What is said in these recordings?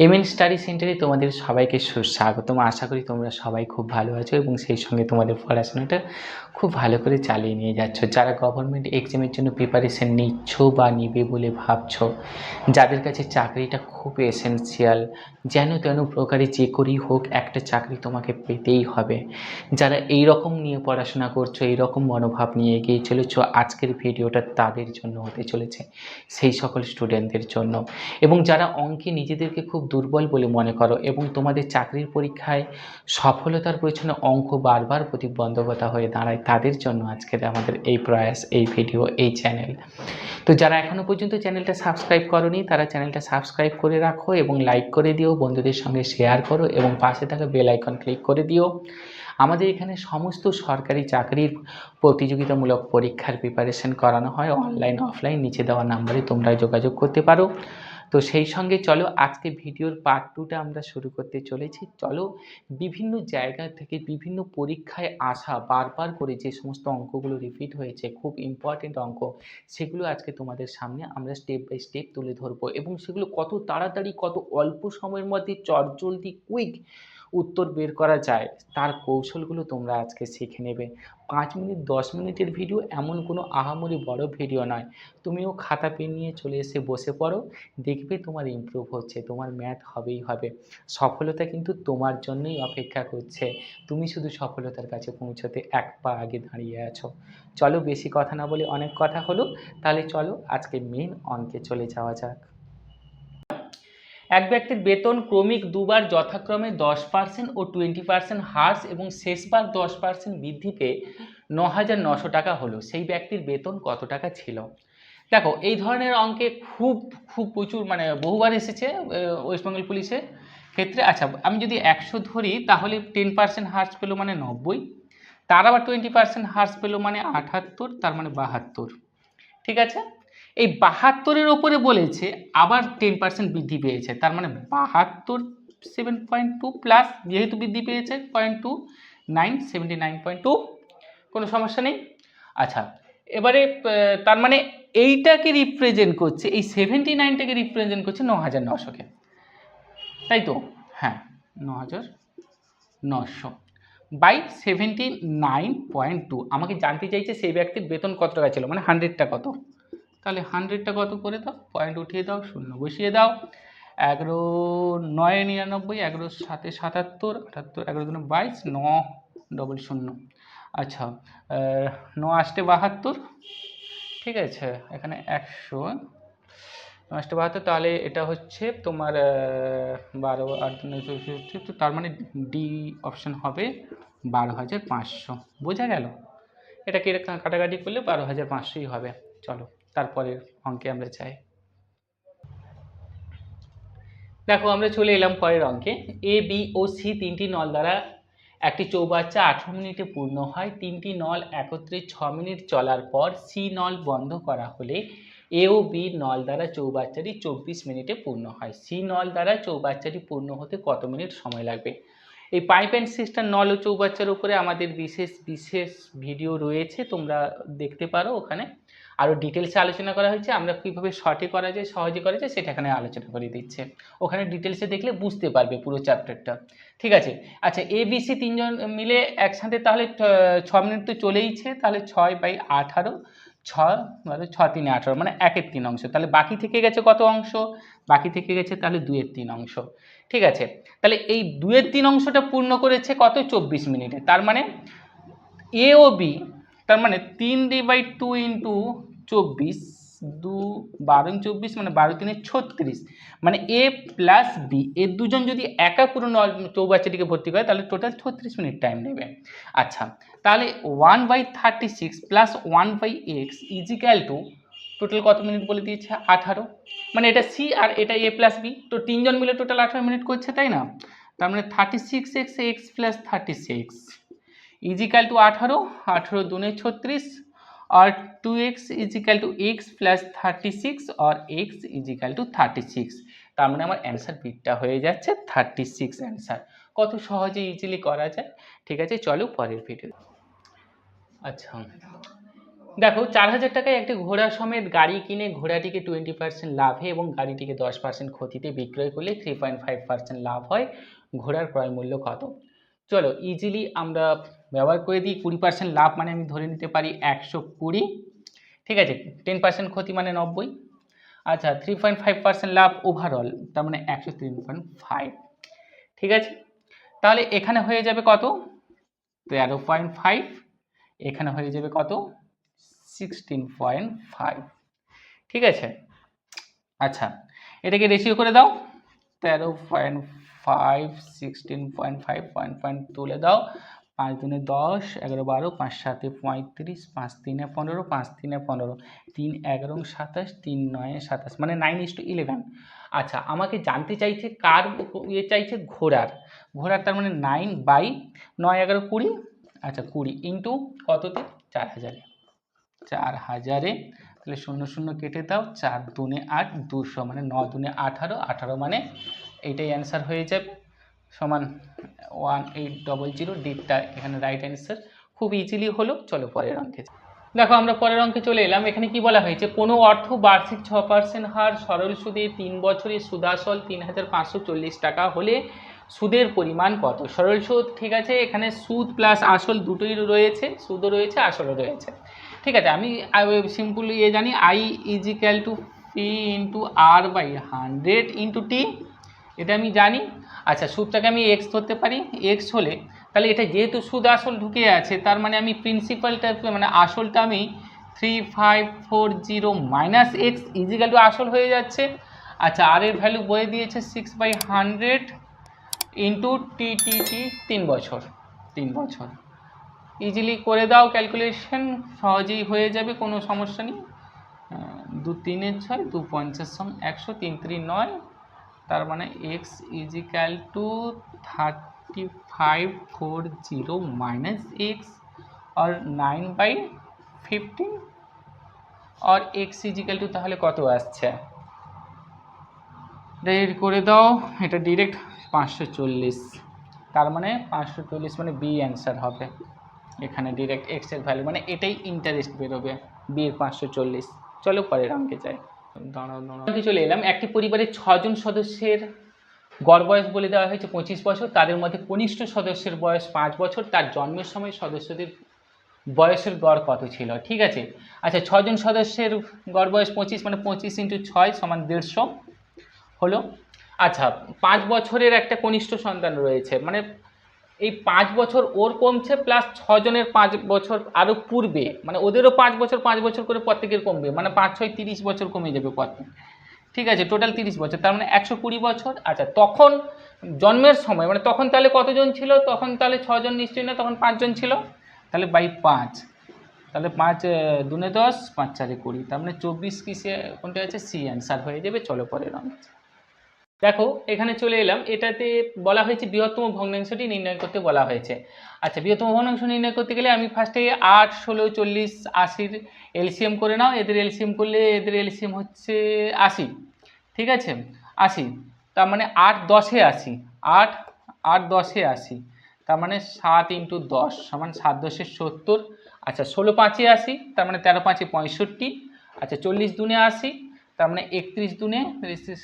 MN study সেন্টারে তোমাদের সবাইকে সুস্বাগতম। আশা করি তোমরা সবাই খুব ভালো আছো এবং সেই সঙ্গে তোমাদের পড়াশোনাটা খুব ভালো করে চালিয়ে নিয়ে যাচ্ছ। যারা গভর্নমেন্ট এক্সামের জন্য প্রিপারেশন নিচ্ছ বা নিবে বলে ভাবছো, যাদের কাছে চাকরিটা খুব এসেন্সিয়াল, যেন তেন প্রকারে যে করেই হোক একটা চাকরি তোমাকে পেতেই হবে, যারা এই রকম নিয়ে পড়াশোনা করছো, এই রকম মনোভাব নিয়ে এগিয়ে চলেছো, আজকের ভিডিওটা তাদের জন্য হতে চলেছে, সেই সকল স্টুডেন্টদের জন্য। এবং যারা অঙ্কে নিজেদেরকে খুব দুর্বল বলে মনে করো এবং তোমাদের চাকরির পরীক্ষায় সফলতার পেছনে অঙ্ক বারবার প্রতিবন্ধকতা হয়ে দাঁড়ায়, তাদের জন্য আজকের আমাদের এই প্রয়াস, এই ভিডিও, এই চ্যানেল। তো যারা এখনও পর্যন্ত চ্যানেলটা সাবস্ক্রাইব করোনি তারা চ্যানেলটা সাবস্ক্রাইব করে রাখো এবং লাইক করে দিও, বন্ধুদের সঙ্গে শেয়ার করো এবং পাশে থাকা বেল আইকন ক্লিক করে দিও। আমাদের এখানে সমস্ত সরকারি চাকরির প্রতিযোগিতামূলক পরীক্ষার প্রিপারেশন করানো হয়, অনলাইন অফলাইন, নিচে দেওয়া নাম্বারে তোমরা যোগাযোগ করতে পারো। তো সেই সঙ্গে চলো আজকে ভিডিওর পার্ট 2টা আমরা শুরু করতে চলেছি। চলো বিভিন্ন জায়গা থেকে বিভিন্ন পরীক্ষায় আসা বারবার করে যে সমস্ত অঙ্কগুলো রিপিট হয়েছে, খুব ইম্পর্টেন্ট অঙ্ক, সেগুলো আজকে তোমাদের সামনে আমরা স্টেপ বাই স্টেপ তুলে ধরবো এবং সেগুলো কত তাড়াতাড়ি, কত অল্প সময়ের মধ্যে চটজলদি কুইক উত্তর বের করা যায় তার কৌশলগুলো তোমরা আজকে শিখে নেবে। 5 মিনিট 10 মিনিটের ভিডিও, এমন কোনো আহামরি বড় ভিডিও নয়। তুমিও খাতা পেন নিয়ে চলে এসে বসে পড়ো, দেখবে তোমার ইমপ্রুভ হচ্ছে, তোমার ম্যাথ হবেই হবে। সফলতা কিন্তু তোমার জন্যই অপেক্ষা করছে, তুমি শুধু সফলতার কাছে পৌঁছতে এক পা আগে দাঁড়িয়ে আছো। চলো বেশি কথা না বলে, অনেক কথা হলো, তাহলে চলো আজকে মেন অঙ্কে চলে যাওয়া যাক। এক ব্যক্তির বেতন ক্রমিক দুবার যথাক্রমে 10% ও 20% হ্রাস এবং শেষবার 10% বৃদ্ধি পেয়ে 9,900 টাকা হলো। সেই ব্যক্তির বেতন কত টাকা ছিল? দেখো, এই ধরনের অঙ্কে খুব খুব প্রচুর বহুবার এসেছে ওয়েস্টবেঙ্গল পুলিশের ক্ষেত্রে। আচ্ছা, আমি যদি 100 ধরি তাহলে 10% হ্রাস পেলো মানে 90, তার আবার 20% হ্রাস পেলো মানে 78, তার মানে 72। ঠিক আছে, এই 72-এর ওপরে বলেছে আবার 10% বৃদ্ধি পেয়েছে, তার মানে 72 7.2 প্লাস যেহেতু বৃদ্ধি পেয়েছে 0.29, 79.2, কোনো সমস্যা নেই। আচ্ছা, এবারে তার মানে এইটাকে রিপ্রেজেন্ট করছে, এই 79টাকে রিপ্রেজেন্ট করছে 9,900কে, তাই তো? হ্যাঁ, 9,900 বাই 79.2। আমাকে জানতে চাইছে সেই ব্যক্তির বেতন কত টাকা ছিল, মানে 100টা কত। তাহলে 100টা কত করে দাও, পয়েন্ট উঠিয়ে দাও, শূন্য বসিয়ে দাও। 11 9 99, 11 7 77, 78, 11 2 22, 9 ডবল 0। আচ্ছা, 9 8 72, ঠিক আছে, এখানে 100, 9 8 72, তাহলে এটা হচ্ছে তোমার 12 8 2 তার মানে ডি অপশান হবে 12,500। বোঝা গেল? এটাকে কাটাকাটি করলে 12,500ই হবে। চলো তারপরের অঙ্কে আমরা যাই। দেখো, আমরা চলে এলাম পরের অঙ্কে। এ, বি ও সি তিনটি নল দ্বারা একটি চৌবাচ্চা 18 মিনিটে পূর্ণ হয়। তিনটি নল একত্রে 6 মিনিট চলার পর সি নল বন্ধ করা হলে এ ও বি নল দ্বারা চৌবাচ্চাটি 24 মিনিটে পূর্ণ হয়। সি নল দ্বারা চৌবাচ্চাটি পূর্ণ হতে কত মিনিট সময় লাগবে? এই পাইপ অ্যান্ড সিস্টার নল ও চৌবাচ্চার উপরে আমাদের বিশেষ বিশেষ ভিডিও রয়েছে, তোমরা দেখতে পারো, ওখানে আরও ডিটেলসে আলোচনা করা হয়েছে। আমরা কীভাবে শর্টে করা যায়, সহজে করা যায়, সেটা এখানে আলোচনা করে দিচ্ছে। ওখানে ডিটেলসে দেখলে বুঝতে পারবে পুরো চ্যাপ্টারটা। ঠিক আছে, আচ্ছা, এ বি সি তিনজন মিলে একসাথে তাহলে 6 মিনিট তো চলেইছে, তাহলে 6/18, 6 মানে 6 3 18, মানে 1/3 অংশ। তাহলে বাকি থেকে গেছে কত অংশ? বাকি থেকে গেছে তাহলে 2/3 অংশ। ঠিক আছে, তাহলে এই 2/3 অংশটা পূর্ণ করেছে কত? 24 মিনিটে। তার মানে এ ও বি, তার মানে 3/2 ইন্টু 24, 2 12 24, মানে 12 3 36, মানে এ প্লাস বি এর দুজন যদি একা পুরো চৌবাচ্চাটিকে ভর্তি করে তাহলে টোটাল 36 মিনিট টাইম নেবে। আচ্ছা, তাহলে 1/36 plus 1/x is equal to total কত মিনিট বলে দিয়েছে? 18। মানে এটা সি আর এটা এ প্লাস বি, তো তিনজন মিলে টোটাল 18 মিনিট করছে, তাই না? তার মানে 36x x plus 36 is equal two 18, 18 2 36, और 2x is equal to x plus 36 और x इजिकल टू 36। তার মানে আমার অ্যান্সার বিটটা হয়ে যাচ্ছে 36 অ্যান্সার। কত সহজে ইজিলি করা যায়। ঠিক আছে, চলো পরের ভিডিও। আচ্ছা, দেখো 4,000 টাকায় একটি ঘোড়া সমেত গাড়ি কিনে ঘোড়াটিকে 20% লাভে এবং গাড়িটিকে 10% ক্ষতিতে বিক্রয় করলে 3.5% লাভ হয়, ঘোড়ার ক্রয় মূল্য কত? চলো ইজিলি আমরা ব্যবহার করে দিই। 20% লাভ মানে আমি ধরে নিতে পারি 120, ঠিক আছে, 10% ক্ষতি মানে 90। আচ্ছা 3.5% লাভ ওভারঅল, তার মানে 103.5, ঠিক আছে। তাহলে এখানে হয়ে যাবে কত? 13.5, এখানে হয়ে যাবে কত? 16.5, ঠিক আছে। আচ্ছা এটাকে রেশিও করে দাও, 13.5 16.5 পয়েন্ট পয়েন্ট তুলে দাও, 5 দুনে 10, 11 12, 5 7 35, 5 3 15, 5 3 15, 3 11 27, 3 9 27, মানে 9:11। আচ্ছা আমাকে জানতে চাইছে কার চাইছে? ঘোড়ার। তার মানে 9/9 11 20, আচ্ছা 20 ইন্টু কততে? 4,000-এ। 4,000-এ, তাহলে 0 0 কেটে দাও, 4 দুনে 8, 200, মানে 9 দুনে 18, 18 মানে এইটাই অ্যান্সার হয়ে যাবে, সমান 1800। ডিটটা এখানে রাইট অ্যান্সার, খুব ইজিলি হলো। চলো পরের অঙ্কে। দেখো আমরা পরের অঙ্কে চলে এলাম। এখানে কি বলা হয়েছে? কোনো অর্থ বার্ষিক 6% হার সরল সুদে 3 বছরে সুদাসল 3,540 টাকা হলে সুদের পরিমাণ কত? সরল সুদ, ঠিক আছে, এখানে সুদ প্লাস আসল দুটোই রয়েছে, সুদও রয়েছে আসলও রয়েছে, ঠিক আছে। আমি সিম্পলি জানি I = P × R/100 × T, এটা আমি জানি। আচ্ছা সুদটাকে আমি এক্স ধরতে পারি, এক্স হলে তাহলে এটা যেহেতু সুদ আসল ঢুকে আছে, তার মানে আমি প্রিন্সিপালটা মানে আসলটা আমি 3540 - x = আসল হয়ে যাচ্ছে। আচ্ছা আর এর ভ্যালু বলে দিয়েছে 6/100 × TTT, 3 বছর, 3 বছর। ইজিলি করে দাও ক্যালকুলেশন, সহজেই হয়ে যাবে, কোনো সমস্যা নেই। 2 3 6, 2 5 100, 3 3 9, তার মানে x = 3540 - x और 9/15 और x = তাহলে কত আসছে? রেড করে দাও, এটা ডিরেক্ট 540, তার মানে 540 মানে বি অ্যান্সার হবে এখানে। ডিরেক্ট এক্স এর ভ্যালু মানে এটাই ইন্টারেস্ট বেরোবে, বি এর 540। চলো পরের অঙ্কে যাই। দাঁড়াও চলে এলাম। একটি পরিবারের 6 জন সদস্যের গড় বয়স বলে দেওয়া হয়েছে 25 বছর। তাদের মধ্যে কনিষ্ঠ সদস্যের বয়স 5 বছর। তার জন্মের সময় সদস্যদের বয়সের গড় কত ছিল? ঠিক আছে। আচ্ছা 6 জন সদস্যের গড় বয়স 25, মানে 25 × 6 = 150 হলো। আচ্ছা 5 বছরের একটা কনিষ্ঠ সন্তান রয়েছে, মানে এই 5 বছর ওর কমছে, প্লাস 6 জনের 5 বছর আরও পূর্বে, মানে ওদেরও 5 বছর 5 বছর করে প্রত্যেকের কমবে, মানে 5 6 30 বছর কমে যাবে প্রত্যেক, ঠিক আছে, টোটাল 30 বছর, তার মানে 120 বছর। আচ্ছা তখন জন্মের সময় মানে তখন তাহলে কতজন ছিল? তখন তাহলে 6 জন নিশ্চয়ই না, তখন 5 জন ছিল, তাহলে বাই 5, তাহলে 5 দুনে 10, 5 4 20, তার মানে 24 কিসে কোনটা আছে? সি অ্যান্সার হয়ে যাবে। চলো পরের অঙ্ক। দেখো এখানে চলে এলাম, এটাতে বলা হয়েছে বৃহত্তম ভগ্নাংশটি নির্ণয় করতে বলা হয়েছে। আচ্ছা বৃহত্তম ভগ্নাংশ নির্ণয় করতে গেলে আমি ফার্স্টে 8 16 40 80-র এলসিএম করে নাও। এদের এলসিএম করলে এদের এলসিএম হচ্ছে 80, ঠিক আছে, 80, তার মানে 8 10-এ 80, 8 8 10-এ 80, তার মানে 7 × 10 = 7 10-এ 70। আচ্ছা 16 5-এ 80, তার মানে 13 5-এ 65। আচ্ছা 40 দুনে 80, তার মানে 31 দুনে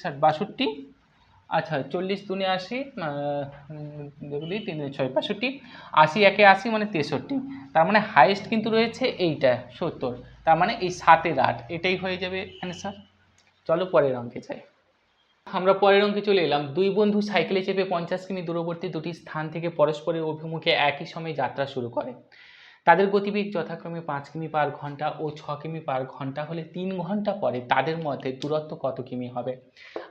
62। আচ্ছা 40 দুনে 80, দেখো দিই 3 6 65, 80 একে 80 মানে 63, তার মানে হাইয়েস্ট কিন্তু রয়েছে এইটা 70, তার মানে এই 7-এর 8, এটাই হয়ে যাবে অ্যান্সার। চলো পরের অঙ্কে যাই। আমরা পরের অঙ্কে চলে এলাম। দুই বন্ধু সাইকেলে চেপে 50 কিমি দূরবর্তী দুটি স্থান থেকে পরস্পরের অভিমুখে একই সময়ে যাত্রা শুরু করে। তাদের গতিবেগ যথাক্রমে 5 কিমি/ঘন্টা ও 6 কিমি/ঘন্টা হলে 3 ঘন্টা পরে তাদের মধ্যে দূরত্ব কত কিমি হবে?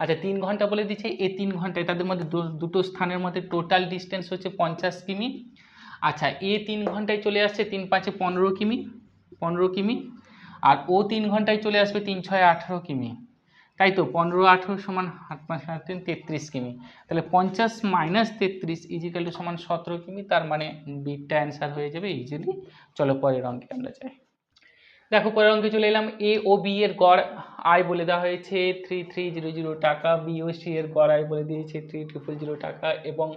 আচ্ছা 3 ঘন্টা বলে দিচ্ছে, এই 3 ঘন্টায় তাদের মধ্যে দুটো স্থানের মধ্যে টোটাল ডিস্টেন্স হচ্ছে 50 কিমি। আচ্ছা এ 3 ঘন্টায় চলে আসছে 3 5-এ 15 কিমি, 15 কিমি, আর ও 3 ঘন্টায় চলে আসবে 3 6-এ 18 কিমি, তাই তো 15 18 সমান 8 5 8 3 33 কিমি, তাহলে 50 - 33 = 17 কিমি, তার মানে বিটটা অ্যান্সার হয়ে যাবে ইজিলি। চলো পরের অঙ্কে আমরা যাই। দেখো পরের অঙ্কে চলে এলাম। এ ও বি এর গড় আয় বলে দেওয়া হয়েছে 3300 টাকা, বি ও সি এর গড় আয় বলে দিয়েছে 3000 টাকা এবং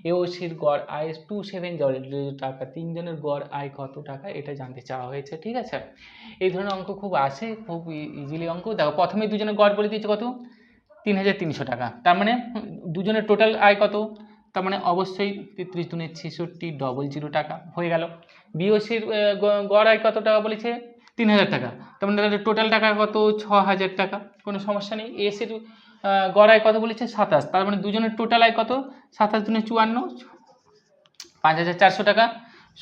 এ ও সির গড় আয় 2700 টাকা। তিনজনের গড় আয় কত টাকা এটা জানতে চাওয়া হয়েছে। ঠিক আছে, এই ধরনের অঙ্ক খুব আসে, খুব ইজিলি অঙ্ক। দেখো প্রথমে দুজনের গড় বলে দিয়েছে কত, 3300 টাকা। তার মানে দুজনের টোটাল আয় কত, তার মানে অবশ্যই 33 দুনে 66 00 টাকা হয়ে গেল। বিওসির গড় আয় কত টাকা বলেছে, 3000 টাকা। তার মানে টোটাল টাকা কত, 6000 টাকা। কোনো সমস্যা নেই। এসির গড় আয় কত বলেছে, 27। তার মানে দুজনের টোটাল আয় কত, 27 দুনে 54, 5400 টাকা।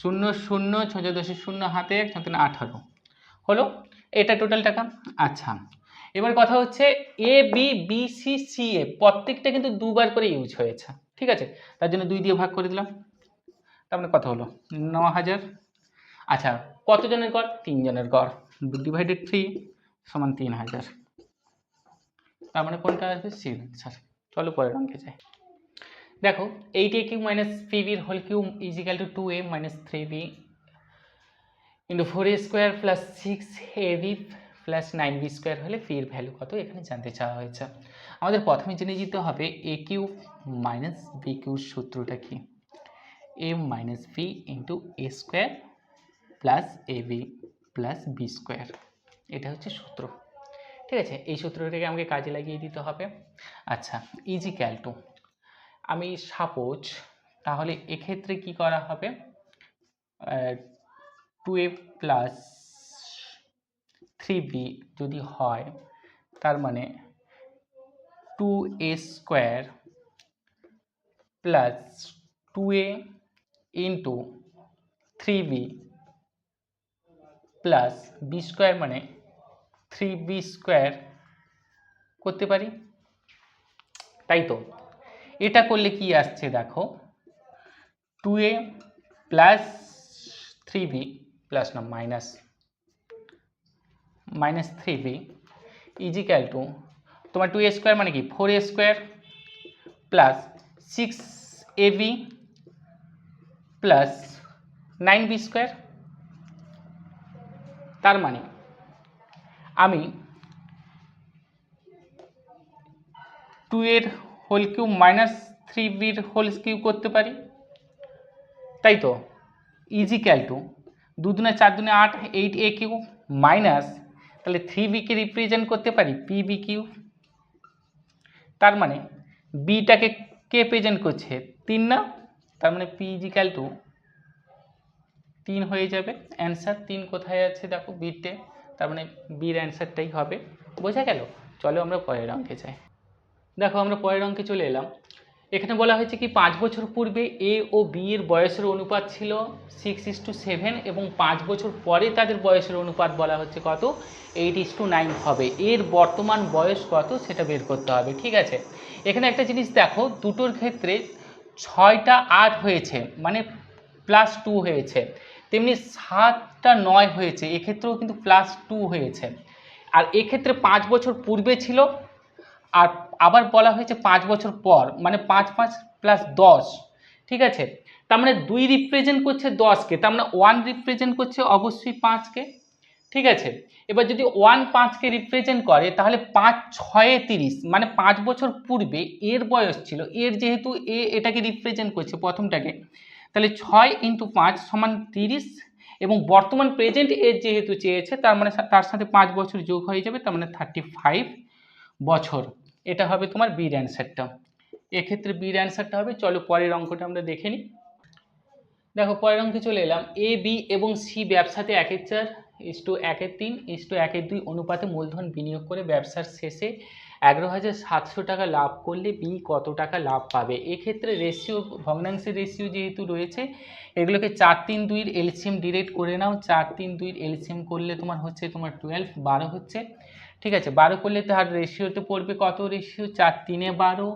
0 0 6 10 0 হাতে 1 18 হলো, এটা টোটাল টাকা। আচ্ছা, এবার কথা হচ্ছে A B B C C এ প্রত্যেকটা কিন্তু দুবার করে ইউজ হয়েছে। ঠিক আছে, তার জন্য 2 দিয়ে ভাগ করে দিলাম। তার মানে কত হলো, 9000। আচ্ছা, কতজনের গড়, 3 জনের গড়, ডিভাইডেড 3 সমান 3000। তার মানে কোনটা আসবে, সি আনসার। চলো পরের অঙ্কে যাই। দেখো 8a কিউব মাইনাস পিবির whole cube is equal to 2a minus 3b into 4a square plus 6ab plus 9b square হলে পি এর ভ্যালু কত এখানে জানতে চাওয়া হয়েছে। আমাদের প্রথমে জেনে যেতে হবে এ কিউব মাইনাস বি কিউব সূত্রটা কি, এ minus B into A square plus A B plus B square, এটা হচ্ছে সূত্র। ঠিক আছে, এই সূত্রটাকে আমাকে কাজে লাগিয়ে দিতে হবে। আচ্ছা, ইজিক্যাল টু, আমি সাপোজ তাহলে এক্ষেত্রে কি করা হবে, 2a প্লাস 3b যদি হয়, তার মানে 2a square plus 2a into 3b plus B square মানে 3b স্কোয়ার করতে পারি, তাই তো। এটা করলে কি আসছে দেখো, 2a প্লাস 3b প্লাস না মাইনাস 3b ইজিক্যাল টু তোমার 2a স্কোয়ার মানে কি 4a square plus 6ab plus 9b square. তার মানে আমি 2 এর হোল কিউব মাইনাস 3bর হোল কিউব করতে পারি, তাই তো। ইজিক্যাল টু 2 দুনে 4 দুনে 8, 8a কিউব মাইনাস, তাহলে 3bকে রিপ্রেজেন্ট করতে পারি পিবি কিউব। তার মানে বিটাকে কে প্রেজেন্ট করছে, 3 না, তার মানে পি ইজিক্যাল টু 3 হয়ে যাবে। অ্যান্সার 3 কোথায় আছে দেখো বিতে, তার মানে বির অ্যান্সারটাই হবে। বোঝা গেল। চলো আমরা পরের অঙ্কে যাই। দেখো আমরা পরের অঙ্কে চলে এলাম। এখানে বলা হয়েছে কি 5 বছর পূর্বে এ ও বি এর বয়সের অনুপাত ছিল 6:7 এবং 5 বছর পরে তাদের বয়সের অনুপাত বলা হচ্ছে কত, 8:9 হবে। এর বর্তমান বয়স কত সেটা বের করতে হবে। ঠিক আছে, এখানে একটা জিনিস দেখো, দুটোর ক্ষেত্রে 6টা 8 হয়েছে মানে +2 হয়েছে, তেমনি 7টা 9 হয়েছে, এক্ষেত্রেও কিন্তু +2 হয়েছে। আর এক্ষেত্রে 5 বছর পূর্বে ছিল, আর আবার বলা হয়েছে 5 বছর পর, মানে 5 5 প্লাস 10। ঠিক আছে, তার মানে 2 রিপ্রেজেন্ট করছে 10কে, তার মানে 1 রিপ্রেজেন্ট করছে অবশ্যই 5কে। ঠিক আছে, এবার যদি 1 5কে রিপ্রেজেন্ট করে তাহলে 5 6 30, মানে 5 বছর পূর্বে এর বয়স ছিল, এর যেহেতু এ এটাকে রিপ্রেজেন্ট করছে প্রথমটাকে, তাহলে 6 × 5 সমান 30 এবং বর্তমান প্রেজেন্ট এজ যেহেতু চেয়েছে, তার মানে তার সাথে 5 বছর যোগ হয়ে যাবে, তার মানে 35 বছর। এটা হবে তোমার বির অ্যান্সারটা। এক্ষেত্রে বির অ্যান্সারটা হবে। চলো পরের অঙ্কটা আমরা দেখে নিই। দেখো পরের অঙ্কে চলে এলাম। এ বি এবং সি ব্যবসাতে 1/3:1/3:1/2 অনুপাতে মূলধন বিনিয়োগ করে ব্যবসার শেষে 11,700 টাকা লাভ করলে বি কত টাকা লাভ পাবে। এক্ষেত্রে রেশিও, ভগ্নাংশের রেশিও যেহেতু রয়েছে, এগুলোকে 4 3 2-এর এলসিএম ডিরেক্ট করে নাও। 4 3 2-এর এলসিএম করলে তোমার হচ্ছে তোমার 12, 12 হচ্ছে। ঠিক আছে, 12 করলে তার রেশিওতে পড়বে কত, রেশিও 4 3-এ 12,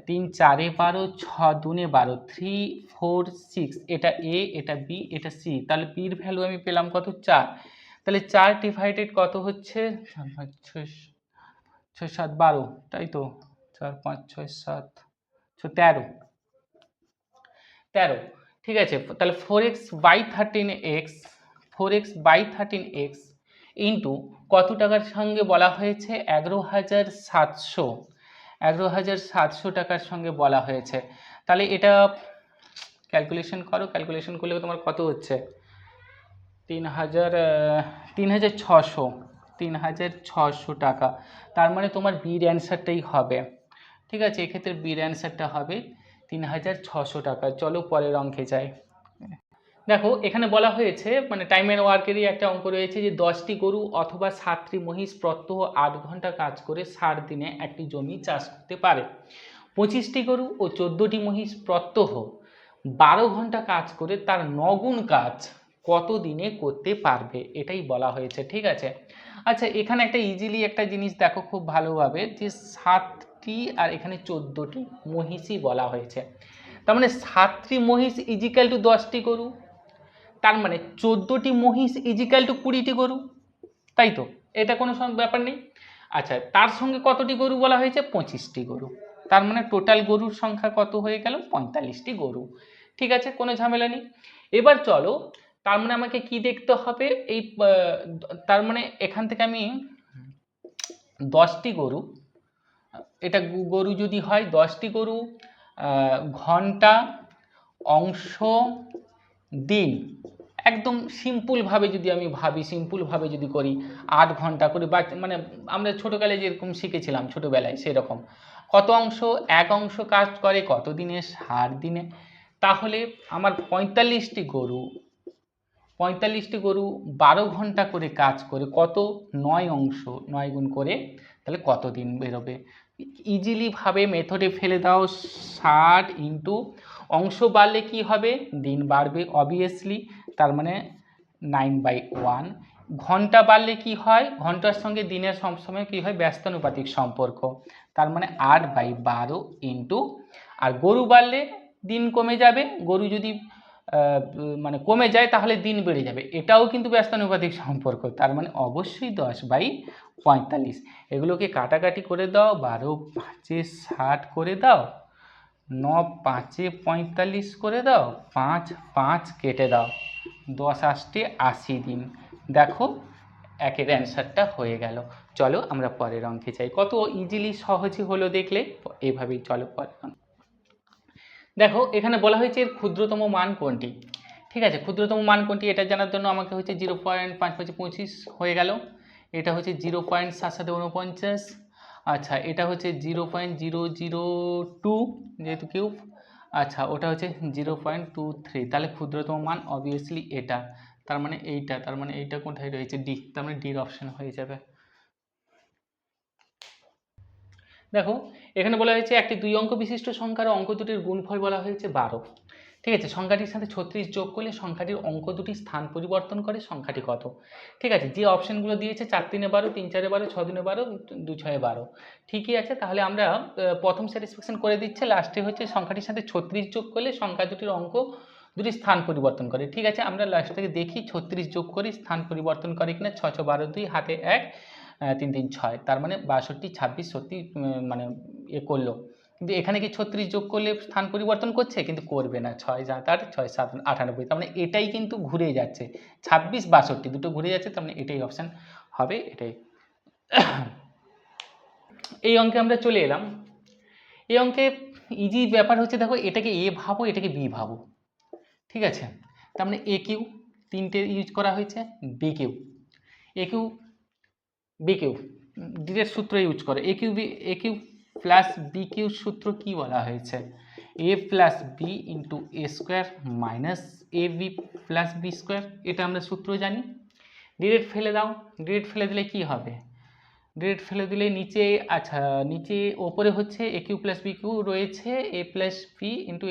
3 4-এ 12, 6 2-এ 12, 3 4 6, এটা এ, এটা বি, এটা সি। তাহলে বির ভ্যালু আমি পেলাম কত, 4। তাহলে 4 ডিভাইডেড কত হচ্ছে, 6 7 12, তাই তো, 4 5 6 7 13, 13। ঠিক আছে, তাহলে 4x/13x, 4x/13x ইন্টু কত টাকার সঙ্গে বলা হয়েছে 11,700, 11,700 টাকার সঙ্গে বলা হয়েছে। তাহলে এটা ক্যালকুলেশন করো, ক্যালকুলেশন করলে তোমার কত হচ্ছে 3,600, 3,600 টাকা। তার মানে তোমার বির অ্যান্সারটাই হবে, ঠিক আছে, এক্ষেত্রে বির অ্যান্সারটা হবে 3,600 টাকা। চলো পরের অঙ্কে যাই। দেখো এখানে বলা হয়েছে মানে টাইম অ্যান্ড ওয়ার্কেরই একটা অঙ্ক রয়েছে যে 10টি গরু অথবা 7টি মহিষ প্রত্যহ 8 ঘন্টা কাজ করে 60 দিনে একটি জমি চাষ করতে পারে। 25টি গরু ও 14টি মহিষ প্রত্যহ 12 ঘন্টা কাজ করে তার 9 গুণ কাজ কত দিনে করতে পারবে, এটাই বলা হয়েছে, ঠিক আছে। আচ্ছা এখানে একটা ইজিলি একটা জিনিস দেখো খুব ভালোভাবে যে 7টি আর এখানে 14টি মহিষই বলা হয়েছে, তার মানে 7টি মহিষ ইজিক্যাল টু 10টি গরু, তার মানে 14টি মহিষ ইজিক্যাল টু 20টি গরু, তাই তো, এটা কোনো ব্যাপার নেই। আচ্ছা তার সঙ্গে কতটি গরু বলা হয়েছে 25টি গরু, তার মানে টোটাল গরুর সংখ্যা কত হয়ে গেল 45টি গরু, ঠিক আছে, কোনো ঝামেলা নেই। এবার চলো তার মানে আমাকে কি দেখতে হবে এই তার মানে এখান থেকে আমি 10টি গরু, এটা গরু যদি হয় 10টি গরু, ঘন্টা, অংশ, দিন, একদম সিম্পলভাবে যদি আমি ভাবি, সিম্পলভাবে যদি করি 8 ঘন্টা করে বা মানে আমরা ছোটোবেলায় যেরকম শিখেছিলাম ছোটোবেলায় সেরকম কত অংশ, এক অংশ কাজ করে কত দিনে 60 দিনে, তাহলে আমার 45টি গরু 12 ঘন্টা করে কাজ করে কত 9 অংশ 9 গুণ করে তাহলে কত দিন বেরোবে, ইজিলি ভাবে মেথডে ফেলে দাও। 60 ইন্টু অংশ বাড়লে কি হবে দিন বাড়বে অবভিয়াসলি, তার মানে 9/1, ঘন্টা বাড়লে কি হয় ঘন্টার সঙ্গে দিনের সবসময় কি হয় ব্যস্তানুপাতিক সম্পর্ক, তার মানে 8/12 ইন্টু, আর গরু বাড়লে দিন কমে যাবে, গরু যদি মানে কমে যায় তাহলে দিন বেড়ে যাবে, এটাও কিন্তু ব্যস্তানুপাতিক সম্পর্ক, তার মানে অবশ্যই 10/45। এগুলোকে কাটাকাটি করে দাও, 12×5 = 60 করে দাও, 9×5 = 45 করে দাও, 5×5 কেটে দাও, 10×8 = 80 দিন। দেখো একের অ্যান্সারটা হয়ে গেল। চলো আমরা পরের অঙ্কে যাই, কত ইজিলি সহজই হলো দেখলে, এইভাবেই চলো পরের অঙ্ক। দেখো এখানে বলা হয়েছে এর ক্ষুদ্রতম মান কোনটি, ঠিক আছে, ক্ষুদ্রতম মান কোনটি এটা জানার জন্য আমাকে হচ্ছে 0.525 হয়ে গেল, এটা হচ্ছে 0.7749, আচ্ছা এটা হচ্ছে 0.002 যেহেতু কিউব, আচ্ছা ওটা হচ্ছে 0.23, তাহলে ক্ষুদ্রতম মান অবভিয়াসলি এটা, তার মানে এইটা, তার মানে এইটা কোথায় রয়েছে ডি, তার মানে ডির অপশন হয়ে যাবে। দেখো এখানে বলা হয়েছে একটি 2 অঙ্ক বিশিষ্ট সংখ্যার অঙ্ক দুটির গুণফল বলা হয়েছে 12, ঠিক আছে, সংখ্যাটির সাথে 36 যোগ করলে সংখ্যাটির অঙ্ক দুটি স্থান পরিবর্তন করে সংখ্যাটি কত, ঠিক আছে, যে অপশনগুলো দিয়েছে 4×3 = 12, 3×4 = 12, 6×2 = 12, 2×6 = 12, ঠিকই আছে, তাহলে আমরা প্রথম স্যাটিসফ্যাকশন করে দিচ্ছে, লাস্টে হচ্ছে সংখ্যাটির সাথে 36 যোগ করলে সংখ্যা দুটির অঙ্ক দুটি স্থান পরিবর্তন করে, ঠিক আছে, আমরা লাস্ট থেকে দেখি 36 যোগ করি স্থান পরিবর্তন করে কিনা, 6×6 = 12, 2 হাতে 1, 3×3 = 6, তার মানে 62, 26 সত্যি মানে করলো, কিন্তু এখানে কি 36 যোগ করলে স্থান পরিবর্তন করছে, কিন্তু করবে না, 6×7 = 8, 6×7 = 98, তার মানে এটাই কিন্তু ঘুরে যাচ্ছে, 26, 62 দুটো ঘুরে যাচ্ছে, তার মানে এটাই অপশান হবে, এটাই। এই অঙ্কে আমরা চলে এলাম, এই অঙ্কে ইজি ব্যাপার হচ্ছে দেখো এটাকে এ ভাবো এটাকে বি ভাবো, ঠিক আছে, তার মানে এ কিউ 3টে ইউজ করা হয়েছে, বি কিউ এ কিউ বি কিউ ডিরেক্ট সূত্র ইউজ করে, এ কিউ প্লাস বি কিউ সূত্র কি বলা হয়েছে, এ plus B into A square minus A B plus B square, এটা আমরা সূত্র জানি। ডিরেক্ট ফেলে দাও, ডিরেক্ট ফেলে দিলে কি হবে, ডিরেক্ট ফেলে দিলে নিচে, আচ্ছা নিচে ওপরে হচ্ছে এ কিউ প্লাস বি কিউ রয়েছে, এ প্লাস বি ইন্টু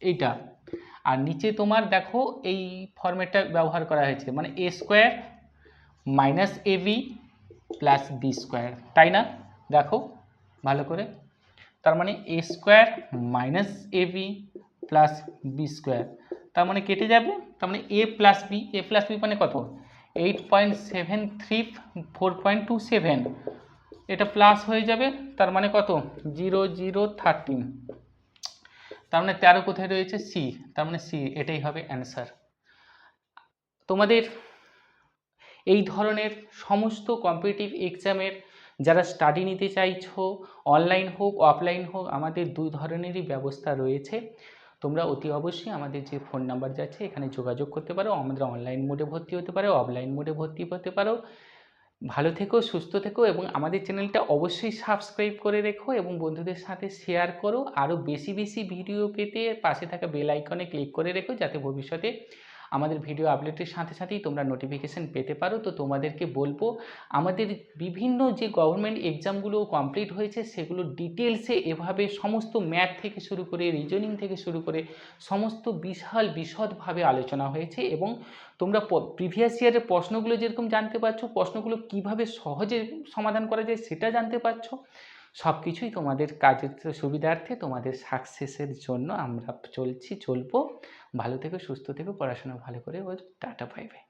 এইটা, আর নিচে তোমার দেখো এই ফর্মেটটা ব্যবহার করা হয়েছে, মানে এ square minus A B plus B square, তাই না, দেখো ভালো করে, তার মানে এ square minus A B plus B square, তার মানে কেটে যাবে, তার মানে এ প্লাস বি মানে কত 8.73 4.27, এটা প্লাস হয়ে যাবে, তার মানে কত 0013, তার মানে 13 কোথায় রয়েছে সি, তার মানে সি, এটাই হবে অ্যান্সার। তোমাদের এই ধরনের সমস্ত কম্পিটিটিভ এক্সামের যারা স্টাডি নিতে চাইছো, অনলাইন হোক অফলাইন হোক, আমাদের দুই ধরনেরই ব্যবস্থা রয়েছে। তোমরা অতি অবশ্যই আমাদের যে ফোন নাম্বার যাচ্ছে এখানে যোগাযোগ করতে পারো। আমাদের অনলাইন মোডে ভর্তি হতে পারো, অফলাইন মোডে ভর্তি হতে পারো। ভালো থেকো, সুস্থ থেকো এবং আমাদের চ্যানেলটা অবশ্যই সাবস্ক্রাইব করে রেখো এবং বন্ধুদের সাথে শেয়ার করো। আরও বেশি বেশি ভিডিও পেতে পাশে থাকা বেল আইকনে ক্লিক করে রেখো, যাতে ভবিষ্যতে আমাদের ভিডিও আপলোডের সাথে সাথেই তোমরা নোটিফিকেশান পেতে পারো। তো তোমাদেরকে বলবো, আমাদের বিভিন্ন যে গভর্নমেন্ট এক্সামগুলো কমপ্লিট হয়েছে সেগুলো ডিটেলসে এভাবে সমস্ত ম্যাথ থেকে শুরু করে রিজনিং থেকে শুরু করে সমস্ত বিশদভাবে আলোচনা হয়েছে এবং তোমরা প্রিভিয়াস ইয়ারের প্রশ্নগুলো যেরকম জানতে পারছো, প্রশ্নগুলো কিভাবে সহজে সমাধান করা যায় সেটা জানতে পারছো। সব কিছুই তোমাদের কাজের সুবিধার্থে, তোমাদের সাকসেসের জন্য আমরা চলবো। ভালো থেকো, সুস্থ থেকো, পড়াশোনা ভালো করে টাটা, বাই বাই।